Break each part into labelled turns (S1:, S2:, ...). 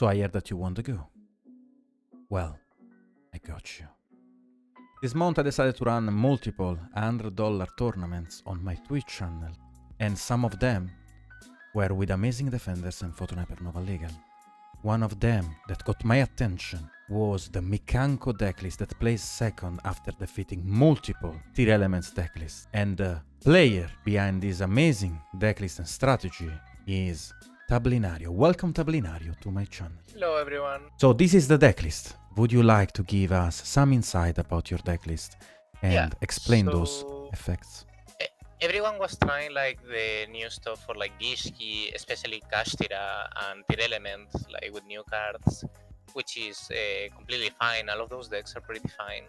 S1: So I heard that you want to go. Well, I got you. This month I decided to run multiple $100 tournaments on my Twitch channel, and some of them were with amazing defenders and Photonapernova legal. One of them that got my attention was the Mikanko decklist that plays second after defeating multiple tier elements decklist. And the player behind this amazing decklist and strategy is Tablinario. Welcome Tablinario to my channel.
S2: Hello everyone.
S1: So this is the decklist. Would you like to give us some insight about your decklist and explain those effects?
S2: Everyone was trying like the new stuff for like Gishki, especially Kashtira and Tier Element, like with new cards, which is completely fine. All of those decks are pretty fine.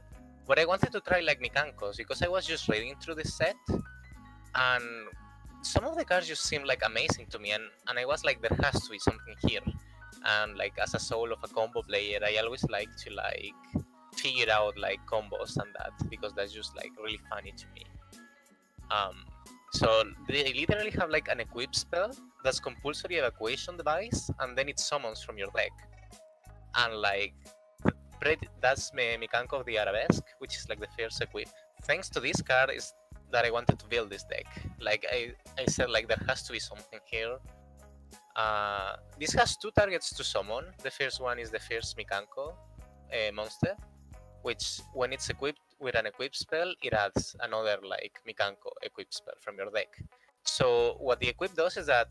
S2: But I wanted to try like Mikankos because I was just reading through the set and some of the cards just seemed like amazing to me, and I was like, there has to be something here. And like as a soul of a combo player, I always like to like figure out like combos and that because that's just like really funny to me. So they literally have like an equip spell that's compulsory evacuation device, and then it summons from your deck. And like that's Mikanko of the Arabesque, which is like the first equip. Thanks to this card is that I wanted to build this deck. Like I said, like there has to be something here. This has two targets to summon. The first one is the first Mikanko monster, which when it's equipped with an equip spell, it adds another like Mikanko equip spell from your deck. So what the equip does is that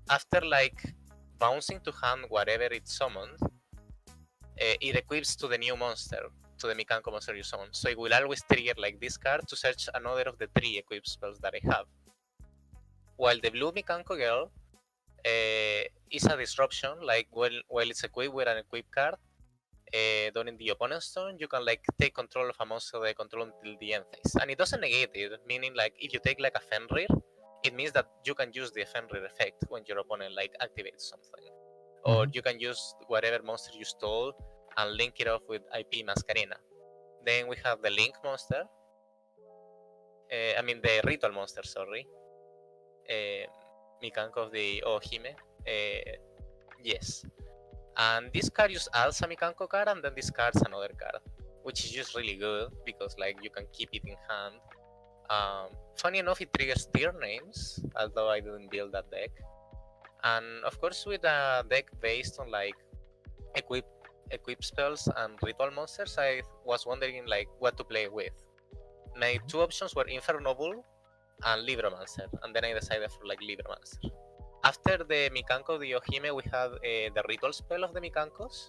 S2: after like bouncing to hand whatever it summoned, it equips to the new monster, to the Mikanko monster you summon. So it will always trigger like this card to search another of the 3 equip spells that I have. While the blue Mikanko girl is a disruption, like while it's equipped with an equip card, during the opponent's turn, you can like take control of a monster they control until the end phase, and it doesn't negate it. Meaning, like if you take like a Fenrir, it means that you can use the Fenrir effect when your opponent like activates something, or you can use whatever monster you stole and link it off with IP Mascarena. Then we have the Link monster. I mean the Ritual monster. Sorry, Mikanko of the Ohime. Yes. And this card just adds a Mikanko card, and then discards another card, which is just really good because like you can keep it in hand. Funny enough, it triggers tier names, although I didn't build that deck. And of course, with a deck based on like equip spells and ritual monsters, I was wondering like what to play with. My two options were Infernoble and Libromancer, and then I decided for like Libromancer. After the Mikanko of the Ohime, we have the ritual spell of the Mikankos,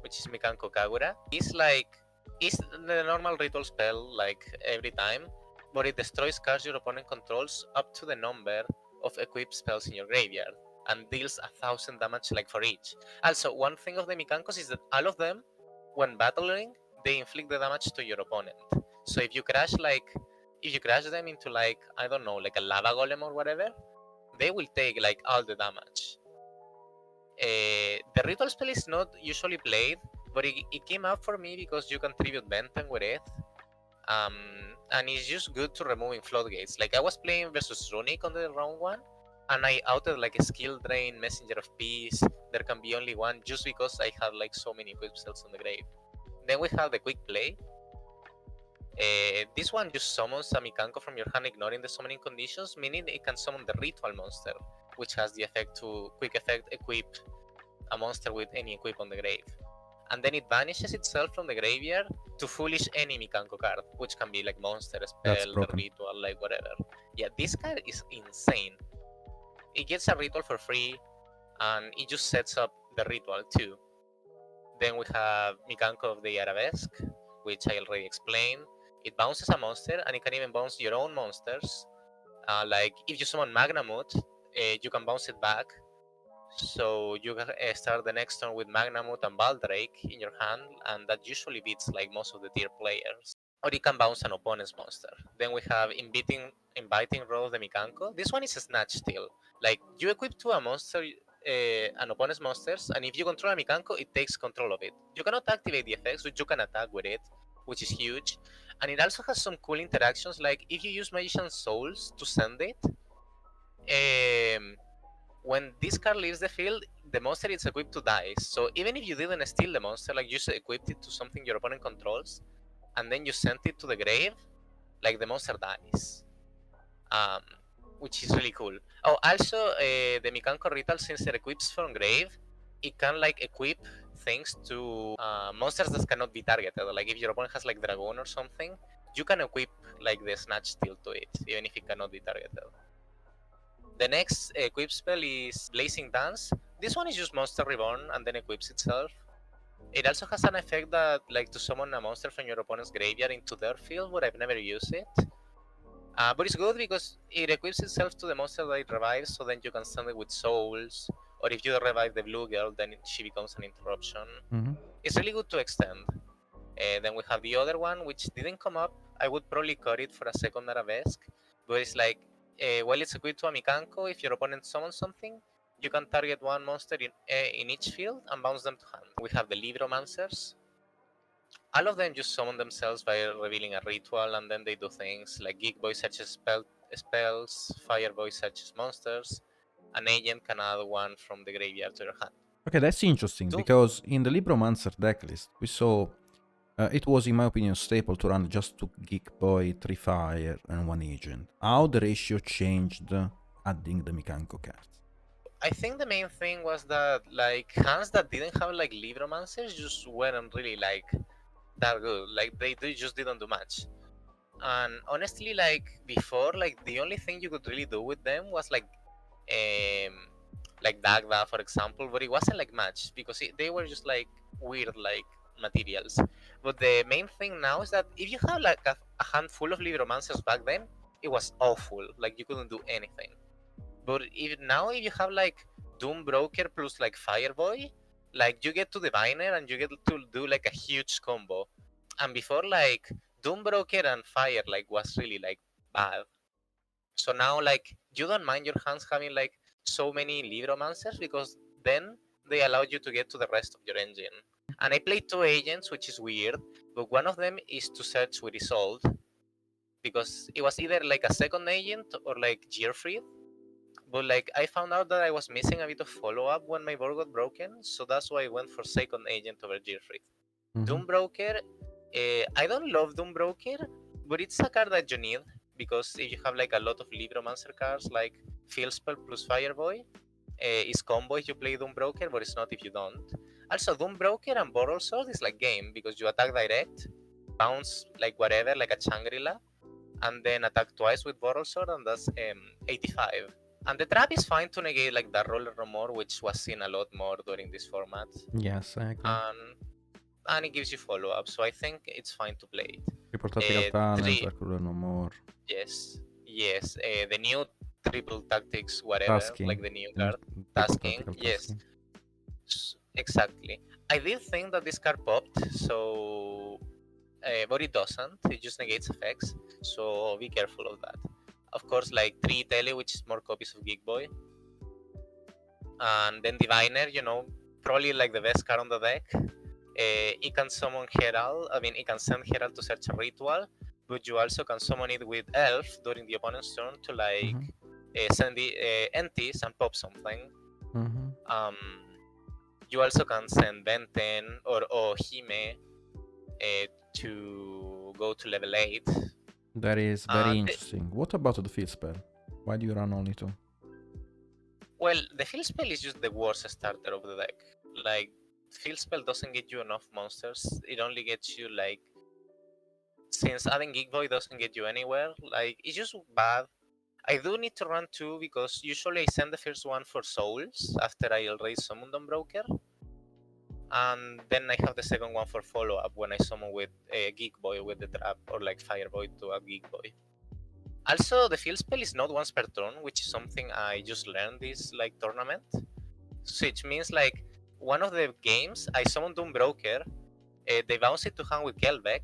S2: which is Mikanko Kagura. It's the normal ritual spell like every time, but it destroys cards your opponent controls up to the number of equipped spells in your graveyard and deals 1000 damage like for each. Also, one thing of the Mikankos is that all of them, when battling, they inflict the damage to your opponent. So if you crash them into like, I don't know, like a lava golem or whatever, they will take like all the damage. The ritual spell is not usually played, but it came up for me because you can tribute Benten with it. And it's just good to removing floodgates. Like I was playing versus Runic on the round 1, and I outed like a skill drain, Messenger of Peace. There can be only one just because I had like so many equip cells on the grave. Then we have the quick play. This one just summons a Mikanko from your hand ignoring the summoning conditions, meaning it can summon the ritual monster, which has the effect to quick effect equip a monster with any equip on the grave. And then it vanishes itself from the graveyard to foolish any Mikanko card, which can be like monster, spell, ritual, like whatever. Yeah, this card is insane. It gets a ritual for free, and it just sets up the ritual too. Then we have Mikanko of the Arabesque, which I already explained. It bounces a monster, and it can even bounce your own monsters. Like if you summon Magnamut, you can bounce it back. So you can start the next turn with Magnamut and Baldrake in your hand, and that usually beats like most of the tier players. Or you can bounce an opponent's monster. Then we have Inviting Row of the Mikanko. This one is a snatch still. Like you equip to a monster, an opponent's monsters, and if you control a Mikanko, it takes control of it. You cannot activate the effects, but you can attack with it, which is huge. And it also has some cool interactions, like if you use Magician's Souls to send it, when this card leaves the field, the monster is equipped to dice. So even if you didn't steal the monster, like you just equipped it to something your opponent controls, and then you sent it to the grave, like the monster dies. Which is really cool. Oh, also the Mikanko ritual, since it equips from grave, it can like equip things to monsters that cannot be targeted. Like if your opponent has like dragon or something, you can equip like the snatch steel to it, even if it cannot be targeted. The next equip spell is Blazing Dance. This one is just Monster Reborn and then equips itself. It also has an effect that like to summon a monster from your opponent's graveyard into their field, but I've never used it. But it's good because it equips itself to the monster that it revives, so then you can send it with souls. Or if you revive the blue girl, then she becomes an interruption. It's really good to extend. Then we have the other one, which didn't come up. I would probably cut it for a second arabesque, but it's like, while it's equipped to a Mikanko, if your opponent summons something, you can target one monster in each field and bounce them to hand. We have the Libromancers. All of them just summon themselves by revealing a ritual, and then they do things like Geek Boy searches spells, Fire Boy searches monsters, an agent can add one from the graveyard to your hand.
S1: Okay, that's interesting, because in the Libromancer decklist, we saw it was, in my opinion, staple to run just 2 Geek Boy, 3 Fire, and 1 Agent. How the ratio changed adding the Mikanko cards?
S2: I think the main thing was that like hands that didn't have like Libromancers just weren't really like that good. Like they just didn't do much. And honestly, like before, like the only thing you could really do with them was like Dagda, for example, but it wasn't like much because they were just like weird like materials. But the main thing now is that if you have like a handful of Libromancers back then, it was awful. Like you couldn't do anything. But if you have like Doom Broker plus like Fireboy, like you get to Diviner and you get to do like a huge combo. And before, like Doom Broker and Fire like was really like bad. So now like you don't mind your hands having like so many Libromancers because then they allow you to get to the rest of your engine. And I played 2 agents, which is weird, but one of them is to search with Isolde because it was either like a second agent or like Gearfried. But like I found out that I was missing a bit of follow-up when my board got broken, so that's why I went for second agent over Gearfried. Doom Broker, I don't love Doom Broker, but it's a card that you need because if you have like a lot of Libromancer cards like Field Spell plus Fireboy, it's combo if you play Doom Broker, but it's not if you don't. Also, Doom Broker and Boral Sword is like game because you attack direct, bounce like whatever, like a Shangri-La, and then attack twice with Boral Sword, and that's 85. And the trap is fine to negate like the Roller Rumor, which was seen a lot more during this format.
S1: Yes, I agree.
S2: And it gives you follow-up, so I think it's fine to play it.
S1: Riportati al talent, Roller no more.
S2: Yes. The new triple tactics, whatever,
S1: Tasking.
S2: like the new card. Tasking, yes. Exactly. I did think that this card popped, so... but it doesn't, it just negates effects, so be careful of that. Of course, like 3 Tele, which is more copies of Geek Boy. And then Diviner, probably like the best card on the deck. It can summon Herald, it can send Herald to search a ritual, but you also can summon it with Elf during the opponent's turn to like send the entities and pop something. You also can send Benten or Hime to go to level 8.
S1: That is very interesting. What about the field spell? Why do you run only 2?
S2: Well, the field spell is just the worst starter of the deck. Like, field spell doesn't get you enough monsters. It only gets you like... Since adding Geek Boy doesn't get you anywhere, like, it's just bad. I do need to run 2 because usually I send the first one for souls after I already summoned on Broker. And then I have the second one for follow-up when I summon with Geek Boy with the trap or like Fire Boy to a Geek Boy. Also, the field spell is not once per turn, which is something I just learned this like tournament. So which means like one of the games I summoned Doom Broker, they bounce it to hand with Kelbeck,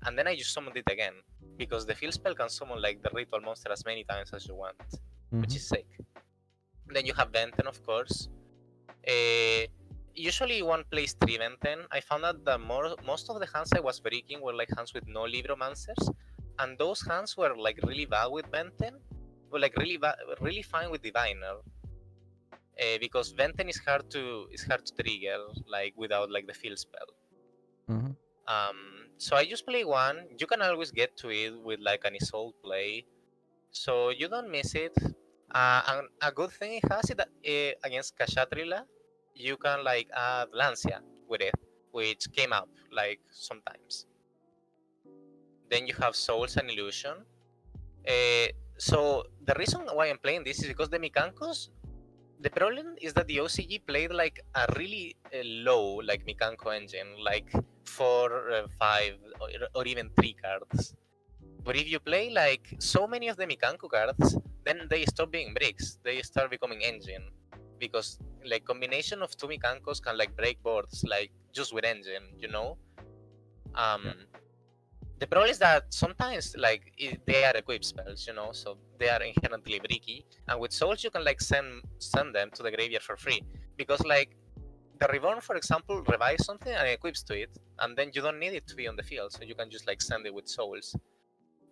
S2: and then I just summoned it again because the field spell can summon like the ritual monster as many times as you want, which is sick. Then you have Benten, of course. Usually one plays 3 Benten. I found out that most of the hands I was breaking were like hands with no Libromancers, and those hands were like really bad with Benten, but like really fine with Diviner. because Venten is hard to trigger like without like the field spell.
S1: Mhm.
S2: So I just play one. You can always get to it with like an Isolde play, so you don't miss it. And a good thing it has is that against Kashatrila, you can like add Lancia with it, which came up like sometimes. Then you have Souls and Illusion. So the reason why I'm playing this is because the Mikankos. The problem is that the OCG played like a really low like Mikanko engine, like 4, 5, or even 3 cards. But if you play like so many of the Mikanko cards, then they stop being bricks. They start becoming engine, because like combination of 2 Mikankos can like break boards like just with engine, you know.
S1: Yeah.
S2: The problem is that sometimes like they are equipped spells, you know, so they are inherently bricky. And with souls, you can like send them to the graveyard for free, because like the reborn, for example, revives something and equips to it, and then you don't need it to be on the field, so you can just like send it with souls.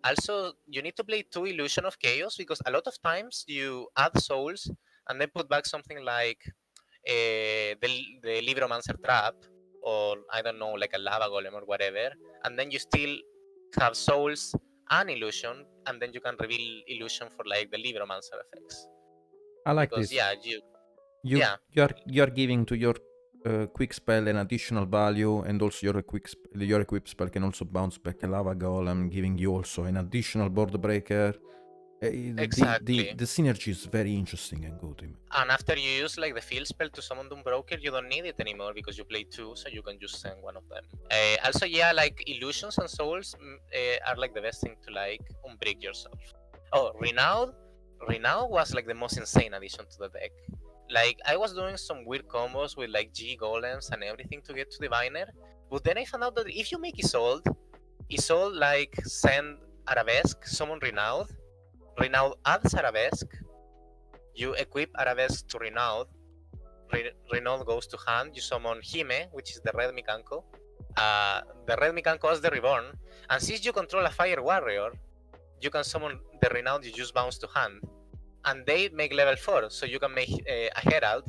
S2: Also, you need to play 2 Illusion of Chaos, because a lot of times you add souls and then put back something like the Libromancer Trap, or I don't know, like a Lava Golem or whatever, and then you still have souls and illusion, and then you can reveal illusion for like the Libromancer effects.
S1: I like
S2: Because
S1: this.
S2: yeah,
S1: You
S2: yeah,
S1: you're giving to your quick spell an additional value, and also your equip spell can also bounce back a lava golem, giving you also an additional board breaker.
S2: exactly.
S1: The synergy is very interesting and good.
S2: And after you use like the field spell to summon Doom Broker, you don't need it anymore because you play 2, so you can just send one of them. Also, yeah, like illusions and souls are like the best thing to like unbreak yourself. Oh, Renown was like the most insane addition to the deck. Like I was doing some weird combos with like G golems and everything to get to Diviner, but then I found out that if you make Isolde like send Arabesque, summon Renown adds Arabesque, you equip Arabesque to Renown. Renown goes to hand. You summon Hime, which is the red Mikanko. The red Mikanko has the Reborn. And since you control a Fire Warrior, you can summon the Renown you just bounce to hand. And they make level 4, so you can make a Herald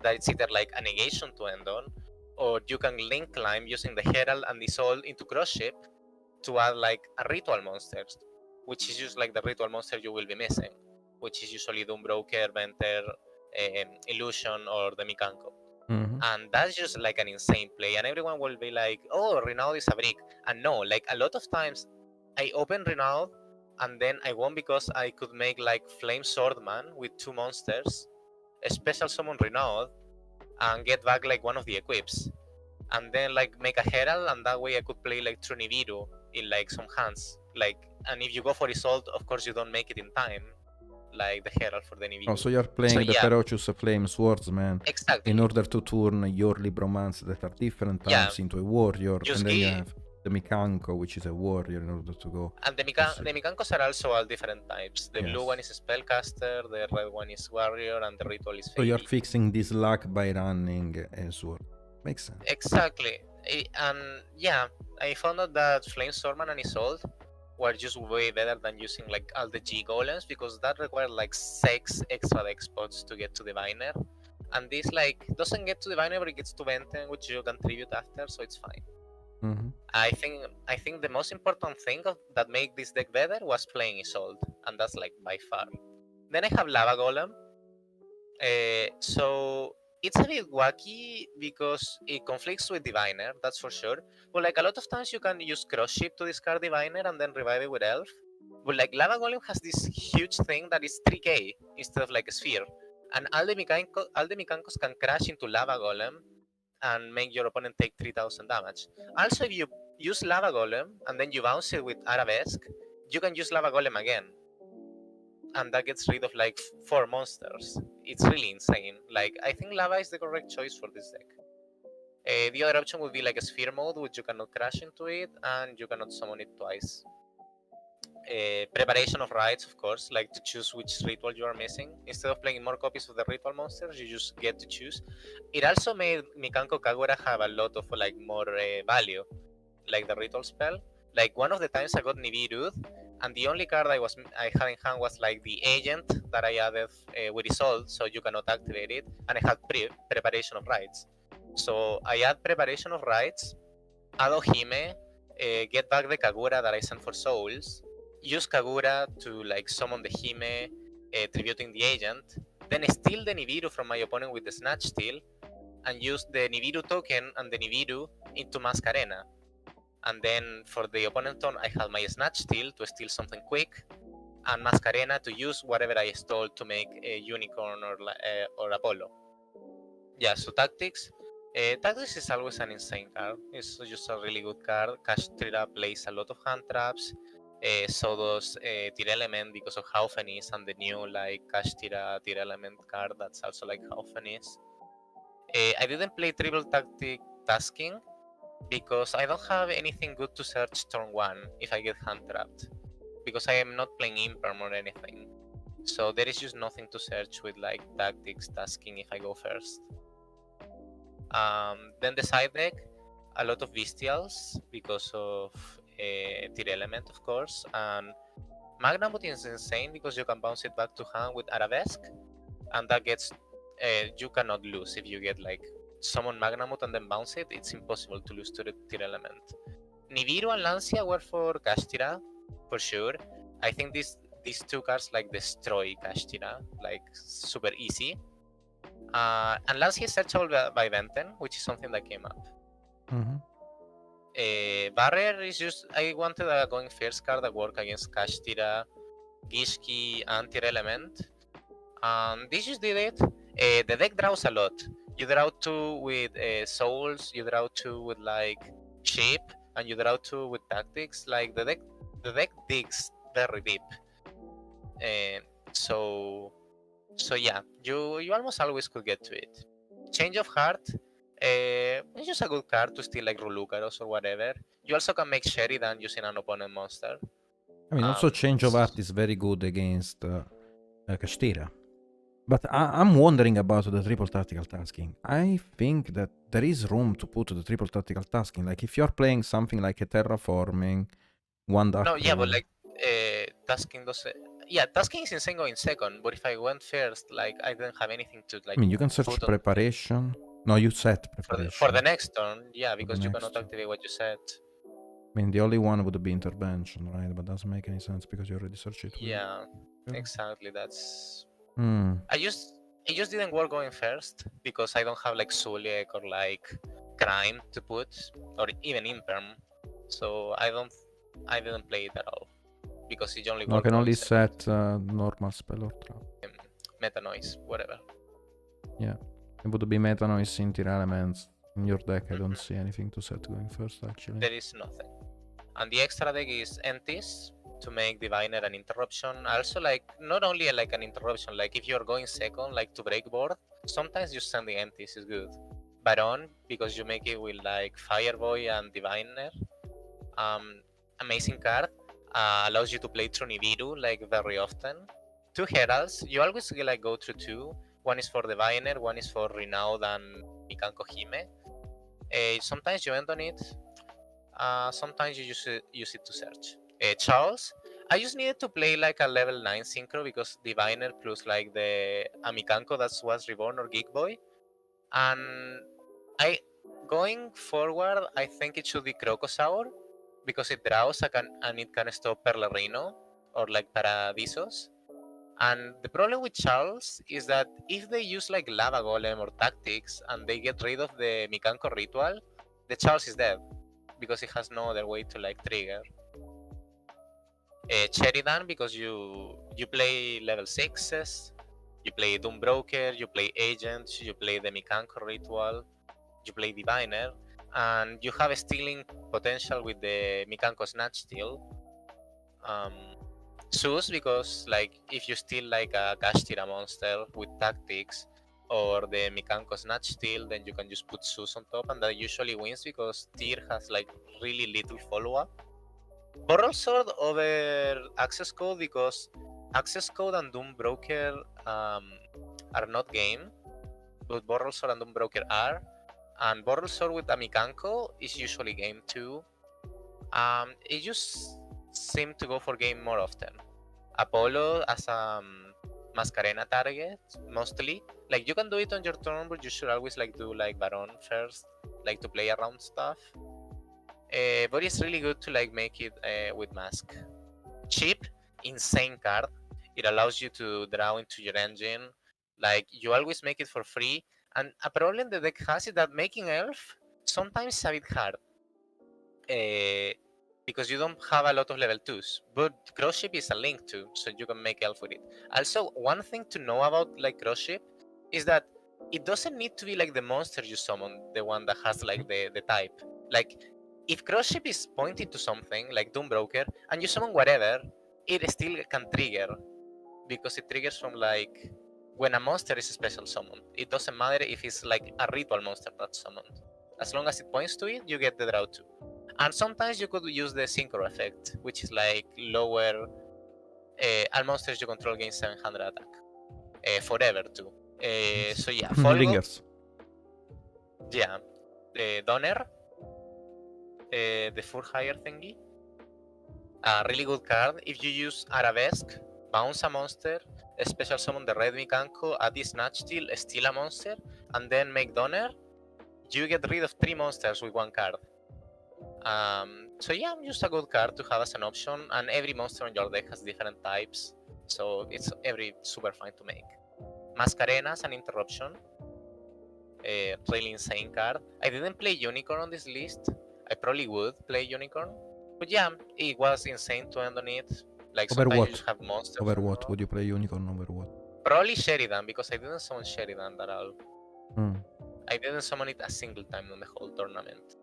S2: that it's either like a negation to end on, or you can link climb using the Herald and Dissolve into Cross Ship to add like a Ritual monster, which is just like the Ritual monster you will be missing, which is usually Doom Broker, Venter, Illusion, or the Mikanko.
S1: Mm-hmm.
S2: And that's just like an insane play, and everyone will be like, oh, Renaud is a brick. And no, like a lot of times I open Renaud and then I won because I could make like Flame Swordman with 2 monsters, a special summon Renaud, and get back like one of the equips, and then like make a Herald, and that way I could play like Truniviru in like some hands. Like, and if you go for Isolde, of course you don't make it in time, like the Herald for the Nibiru.
S1: Oh, so you're playing the Ferocious Flame Swordsman
S2: Exactly.
S1: in order to turn your Libromance that are different types into a warrior,
S2: just
S1: and then you have the Mikanko, which is a warrior, in order to go.
S2: And the Mikankos are also all different types. The blue one is a spellcaster, the red one is warrior, and the ritual is fairy.
S1: So you're fixing this luck by running a sword. Makes sense.
S2: Exactly. And yeah, I found out that Flame Swordman and Isolde were just way better than using like all the G golems, because that required like 6 extra deck spots to get to Diviner. And this like doesn't get to Diviner, but it gets to Venten, which you can tribute after, so it's fine.
S1: Mm-hmm.
S2: I think the most important thing that made this deck better was playing Isolde, and that's like by far. Then I have Lava Golem. So it's a bit wacky because it conflicts with Diviner, that's for sure. But like a lot of times you can use Cross Ship to discard Diviner and then revive it with Elf. But like Lava Golem has this huge thing that is 3k instead of like a sphere. And all the Mikankos can crash into Lava Golem and make your opponent take 3000 damage. Also, if you use Lava Golem and then you bounce it with Arabesque, you can use Lava Golem again. And that gets rid of like 4 monsters. It's really insane. Like, I think Lava is the correct choice for this deck. The other option would be like a Sphere mode, which you cannot crash into it and you cannot summon it twice. Preparation of rites, of course, like to choose which ritual you are missing. Instead of playing more copies of the ritual monsters, you just get to choose. It also made Mikanko Kagura have a lot of like more value, like the ritual spell. Like one of the times I got Nibiru, and the only card I had in hand was like the agent that I added with Isolde, so you cannot activate it, and I had preparation of rites. So I add preparation of rites, add Ohime, get back the Kagura that I sent for souls, use Kagura to like summon the Hime, tributing the agent, then steal the Nibiru from my opponent with the Snatch Steal, and use the Nibiru token and the Nibiru into Mascarena. And then for the opponent turn, I had my Snatch Steal to steal something quick, and Mascarena to use whatever I stole to make a Unicorn or Apollo. Yeah, so Tactics. Tactics is always an insane card. It's just a really good card. Kashtira plays a lot of hand traps. So does Tir Element because of Haufenis and the new like Kashtira Tir Element card that's also like Haufenis. I didn't play Triple Tactic Tasking because I don't have anything good to search turn 1 if I get hand trapped. Because I am not playing Imperm or anything. So there is just nothing to search with like Tactics Tasking if I go first. Then the side deck, a lot of Bestials because of Tir Element, of course, and Magnamut is insane because you can bounce it back to hand with Arabesque, and that gets you cannot lose if you get like summon Magnamut and then bounce it. It's impossible to lose to the Tir Element. Nibiru and Lancia were for Kashtira, for sure. I think these two cards like destroy Kashtira, like super easy. And Lancia is searchable by Venten, which is something that came up. Barrier is just, I wanted a going first card that work against Kashtira, Gishki, and Tir Element. And this just did it. The deck draws a lot. You draw 2 with Souls, you draw 2 with like Shape, and you draw 2 with Tactics. Like the deck digs very deep. So yeah, you almost always could get to it. Change of Heart, it's just a good card to steal like Rulucaros or whatever. You also can make Sheridan using an opponent monster.
S1: I mean, also Change of Heart is very good against Kashtira. But I'm wondering about the triple tactical tasking. I think that there is room to put the triple tactical tasking. Like if you're playing something like a terraforming, one dark.
S2: No, yeah, but like tasking does. Yeah, tasking is insane going second. But if I went first, like I didn't have anything to like.
S1: I mean, you can search preparation. No, you set preparation
S2: for the next turn. Yeah, because you cannot activate what you set.
S1: I mean, the only one would be intervention, right? But doesn't make any sense because you already searched it.
S2: Yeah, exactly. That's.
S1: It
S2: just didn't work going first because I don't have like Zuliek or like Crime to put or even Imperm, so I didn't play it at all because it only.
S1: I can only set normal spell or trap.
S2: Meta Noise, whatever.
S1: Yeah, it would be Meta Noise in Tir Elements. In your deck, I don't see anything to set going first, actually.
S2: There is nothing. And the extra deck is Entis to make Diviner an interruption. Also, like, not only like an interruption, like if you're going second, like to break board, sometimes just sending Entis is good. Baron, because you make it with like Fireboy and Diviner. Amazing card. Allows you to play through Nibiru like very often. 2 Heralds, you always like go through 2. One is for Diviner, one is for Renowned and Mikanko Hime. Sometimes you end on it. Sometimes you use it to search. Charles, I just needed to play like a level 9 synchro because Diviner plus like the Mikanko that was reborn or Geek Boy. And going forward, I think it should be Crocosaur because it draws and it can stop Perlerino or like Paradisos. And the problem with Charles is that if they use like Lava Golem or Tactics and they get rid of the Mikanko Ritual, the Charles is dead because it has no other way to like trigger. Sheridan because you play level 6s, you play Doom Broker, you play Agent, you play the Mikanko Ritual, you play Diviner, and you have a stealing potential with the Mikanko Snatch Steal. Zeus because like if you steal like a Kashtira monster with Tactics or the Mikanko Snatch Steal, then you can just put Zeus on top and that usually wins because Tyr has like really little follow-up. Borrow Sword over Access Code because Access Code and Doom Broker are not game, but Borrow Sword and Doom Broker are. And Borrow Sword with Mikanko is usually game too. seem to go for game more often. Apollo as a Mascarena target, mostly. Like, you can do it on your turn, but you should always like do like Baron first, like to play around stuff. But it's really good to like make it with Mask. Cheap, insane card. It allows you to draw into your engine. Like, you always make it for free. And a problem the deck has is that making Elf sometimes is a bit hard. Because you don't have a lot of level 2s. But Crossship is a link to, so you can make Elf with it. Also, one thing to know about like Crossship is that it doesn't need to be like the monster you summon, the one that has like the type. Like, if Crossship is pointing to something, like Doombroker, and you summon whatever, it still can trigger. Because it triggers from like when a monster is special summoned. It doesn't matter if it's like a ritual monster that's summoned. As long as it points to it, you get the draw too. And sometimes you could use the Synchro effect, which is like lower all monsters you control gain 700 attack. Forever too. So yeah, Fall Guard,
S1: Lingers.
S2: yeah. Donner, the Fur Hire thingy. A really good card. If you use Arabesque, bounce a monster, special summon the red Mikanko, add this Snatch steal a monster, and then make Donner, you get rid of 3 monsters with 1 card. So yeah, just a good card to have as an option, and every monster on your deck has different types, so it's super fine to make. Mascarena as an interruption, really insane card. I didn't play Unicorn on this list. I probably would play Unicorn, but yeah, it was insane to end on it. Like,
S1: Over
S2: sometimes
S1: what?
S2: you just have monsters.
S1: Over what would you play Unicorn? Over what?
S2: Probably Sheridan, because I didn't summon Sheridan at all.
S1: Hmm.
S2: I didn't summon it a single time on the whole tournament.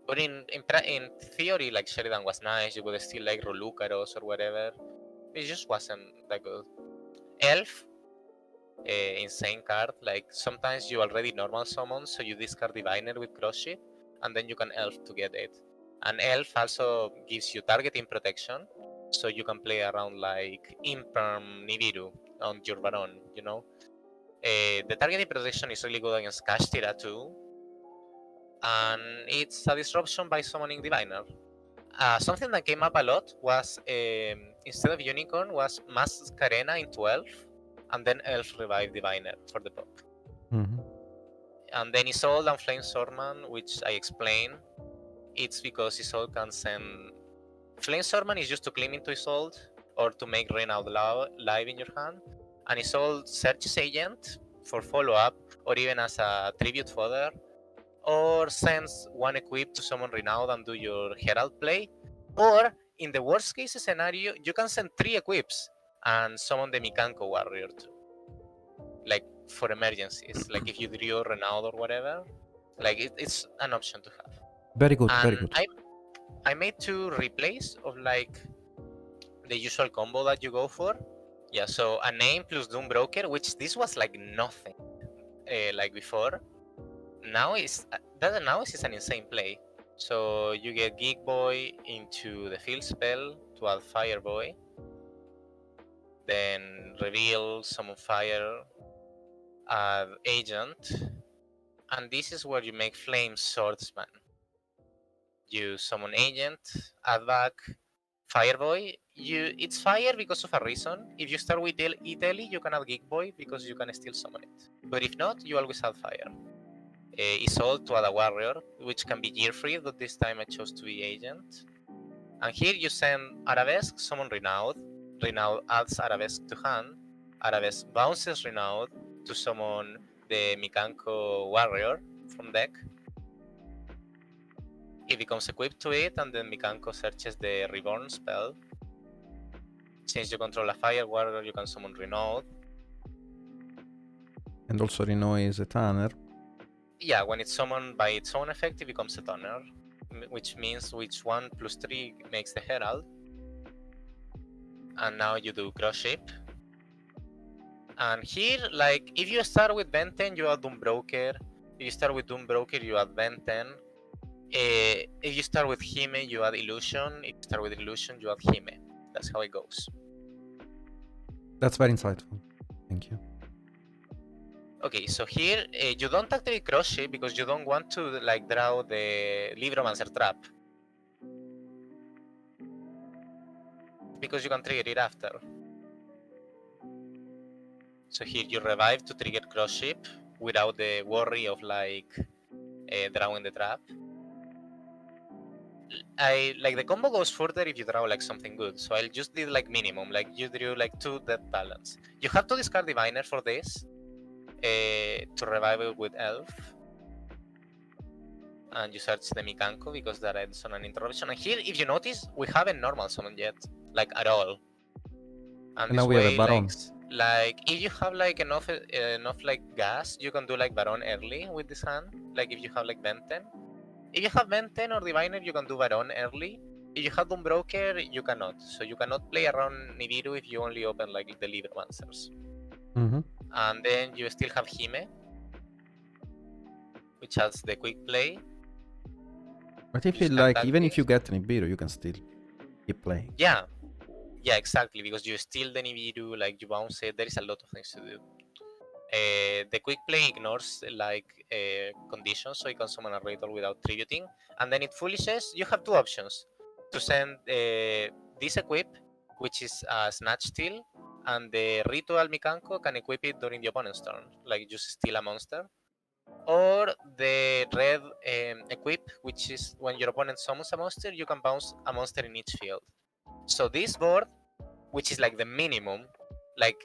S2: But in theory, like, Sheridan was nice. You could still like Rolucaros or whatever. It just wasn't that good. Elf, insane card. Like, sometimes you already normal summon, so you discard Diviner with Crossship, and then you can Elf to get it. And Elf also gives you targeting protection, so you can play around like Imperm Nibiru on your Baron, you know? The targeting protection is really good against Kashtira too, and it's a disruption by summoning Diviner. Something that came up a lot was, instead of Unicorn, was Mascarena into Elf, and then Elf revive Diviner for the pop.
S1: Mm-hmm.
S2: And then Isolde and Flame Swordman, which I explained, it's because Isolde can send... Flame Swordman is just to claim into Isolde, or to make Renaud live in your hand, and Isolde searches Agent for follow-up, or even as a tribute fodder, or sends 1 equip to summon Renaud and do your Herald play, or in the worst case scenario, you can send 3 equips and summon the Mikanko warrior too. Like, for emergencies, like if you drew Renaud or whatever, like it's an option to have.
S1: Very good,
S2: And
S1: very good.
S2: I made 2 replays of like the usual combo that you go for. Yeah, so a name plus Doombroker, which this was like nothing like before. Now is an insane play. So you get Geek Boy into the field spell to add Fire Boy, then reveal, summon Fire, add Agent, and this is where you make Flame Swordsman. You summon Agent, add back Fire Boy. It's fire because of a reason. If you start with Italy, you can add Geek Boy because you can still summon it. But if not, you always add fire. Isolde to add a warrior, which can be gear free, but this time I chose to be Agent. And here you send Arabesque, summon Renaud. Renaud adds Arabesque to hand. Arabesque bounces Renaud to summon the Mikanko warrior from deck. It becomes equipped to it, and then Mikanko searches the Reborn spell. Since you control a fire warrior, you can summon Renaud.
S1: And also Renaud is a tanner.
S2: Yeah, when it's summoned by its own effect, it becomes a toner, which means which 1 plus 3 makes the Herald. And now you do Crossship. And here, like, if you start with Venten, you add Doombroker. If you start with Doombroker, you add Venten. If you start with Hime, you add Illusion. If you start with Illusion, you add Hime. That's how it goes.
S1: That's very insightful. Thank you.
S2: Okay, so here you don't activate Crossship because you don't want to like draw the Libromancer trap. because you can trigger it after. So here you revive to trigger cross ship without the worry of like drawing the trap. I like the combo goes further if you draw like something good. So I'll just did like minimum, like you drew like 2 death talents. You have to discard diviner for this to revive it with elf. And you search the Mikanko because that ends on an interruption. And here, if you notice, we haven't normal summoned yet, like at all. And
S1: now
S2: this
S1: we have a
S2: way,
S1: Baron.
S2: like if you have like enough like gas, you can do like Baron early with this hand. Like if you have like Venten. If you have Venten or Diviner, you can do Baron early. If you have Doombroker, you cannot. So you cannot play around Nibiru if you only open like the Libromancers. And then you still have Hime, which has the quick play.
S1: But if you like, even if you get Nibiru, you can still keep playing.
S2: Yeah, exactly. Because you steal the Nibiru, like you bounce it. There is a lot of things to do. The quick play ignores like conditions, so you can summon a Ritual without tributing. And then it foolishes. You have 2 options to send this equip, which is a Snatch Steal, and the Ritual Mikanko can equip it during the opponent's turn, like just steal a monster. Or the red equip, which is when your opponent summons a monster, you can bounce a monster in each field. So this board, which is like the minimum, like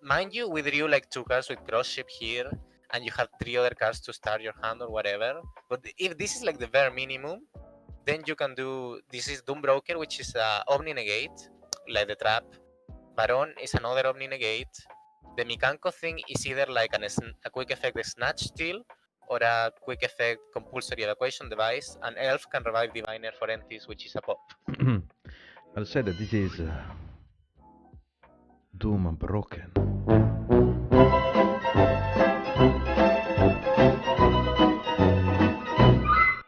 S2: mind you, we drew like 2 cards with cross ship here, and you have 3 other cards to start your hand or whatever. But if this is like the bare minimum, then you can do, this is Doombroker, which is a Omni Negate, like the trap. Baron is another Omni Negate. The Mikanko thing is either like a quick effect Snatch Steal or a quick effect Compulsory Evacuation device, and Elf can revive Diviner for Entis, which is a pop.
S1: I'll say that this is Doom broken.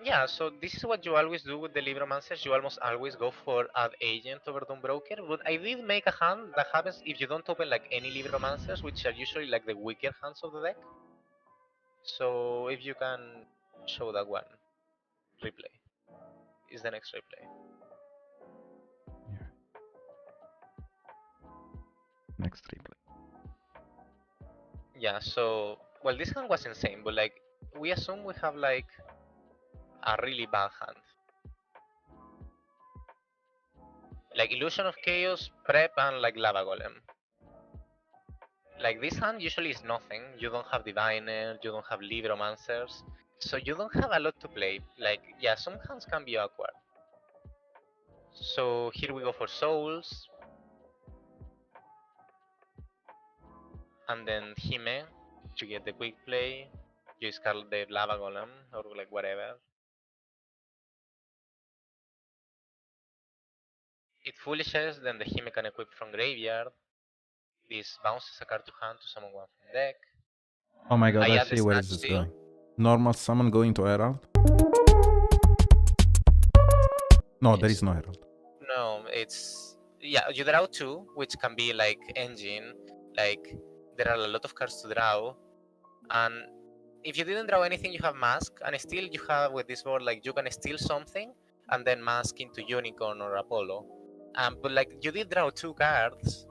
S2: Yeah, so this is what you always do with the Libromancers. You almost always go for Add Agent over Doombroker. But I did make a hand that happens if you don't open like any Libromancers, which are usually like the weaker hands of the deck. So if you can show that one, replay is the next replay.
S1: Yeah. Next replay.
S2: Yeah, so well, this hand was insane, but like we assume we have like a really bad hand. Like Illusion of Chaos, Prep, and like Lava Golem. Like this hand usually is nothing. You don't have Diviner, you don't have Libromancers, so you don't have a lot to play. Like, yeah, some hands can be awkward. So here we go for Souls. And then Hime to get the quick play. You discard the Lava Golem or like whatever. It foolishes, then the Hime can equip from graveyard. This bounces a card to hand to summon one from deck.
S1: Oh my god, I
S2: add the
S1: see where
S2: Snatch
S1: this is
S2: Steal.
S1: going. Normal summon going to Herald? No, there is no Herald.
S2: No, it's, yeah, you draw 2, which can be like engine. Like there are a lot of cards to draw, and if you didn't draw anything, you have mask, and still you have with this board like you can steal something and then mask into Unicorn or Apollo. But like you did draw 2 cards,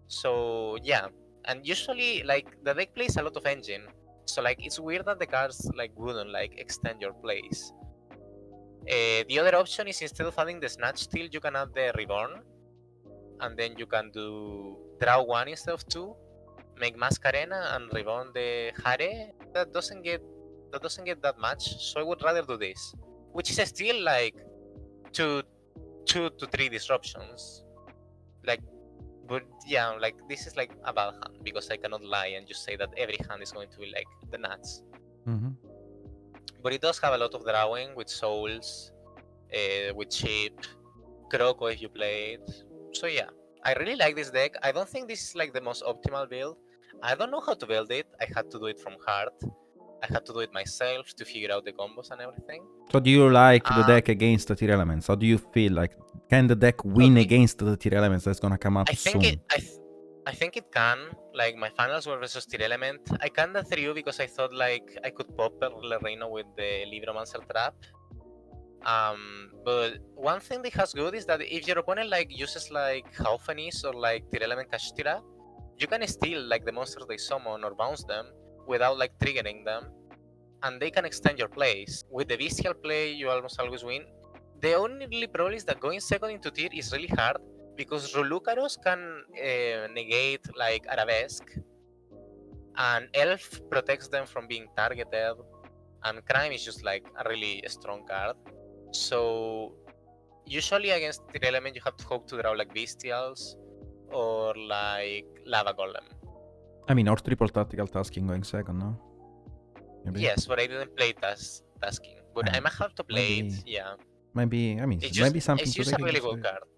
S2: so yeah. And usually like the deck plays a lot of engine, so like it's weird that the cards like wouldn't like extend your plays. The other option is instead of adding the Snatch Steal, you can add the Reborn, and then you can do draw 1 instead of 2, make Mascarena and Reborn the Hare. That doesn't get that much, so I would rather do this, which is still like 2 to 3 disruptions. Like, but yeah, like this is like a bad hand because I cannot lie and just say that every hand is going to be like the nuts. But it does have a lot of drawing with Souls, with Chip, Croco if you play it. So yeah, I really like this deck. I don't think this is like the most optimal build. I don't know how to build it. I had to do it from heart. I had to do it myself to figure out the combos and everything.
S1: So do you like the deck against the tier elements? How do you feel like, can the deck win against the tier elements that's gonna come up soon?
S2: I think it can. Like my finals were versus tier element. I kinda threw because I thought like I could pop Reino with the Libromancer trap. But one thing that has good is that if your opponent like uses like Haufanis or like Tirelement Kashtira, you can steal like the monsters they summon or bounce them without like triggering them, and they can extend your plays. With the bestial play, you almost always win. The only problem is that going second into tier is really hard because Rolucaros can negate like Arabesque, and Elf protects them from being targeted, and Crime is just like a really strong card. So usually against the element, you have to hope to draw like Bestials or like Lava Golem.
S1: I mean, or triple tactical tasking going second, no? Maybe.
S2: Yes, but I didn't play tasking. But I might have to play
S1: maybe,
S2: it. Yeah,
S1: Maybe, I mean,
S2: it's
S1: maybe
S2: just
S1: something
S2: it's
S1: to
S2: just
S1: take
S2: a
S1: into
S2: really good
S1: consideration.
S2: card.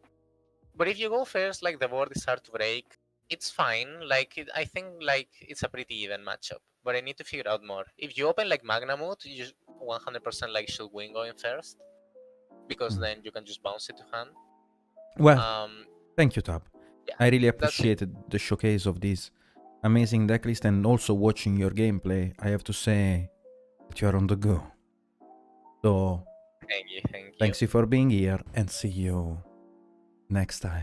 S2: But if you go first, like the board is hard to break. It's fine. Like I think like it's a pretty even matchup. But I need to figure out more. If you open like Magnamut, you 100% like should win going first, because then you can just bounce it to hand.
S1: Well,
S2: Um,
S1: thank you, Tab.
S2: yeah,
S1: I really
S2: that's it.
S1: appreciated the showcase of this amazing decklist and also watching your gameplay. I have to say that you are on the go. So,
S2: Thank you.
S1: thanks you for being here and see you next time.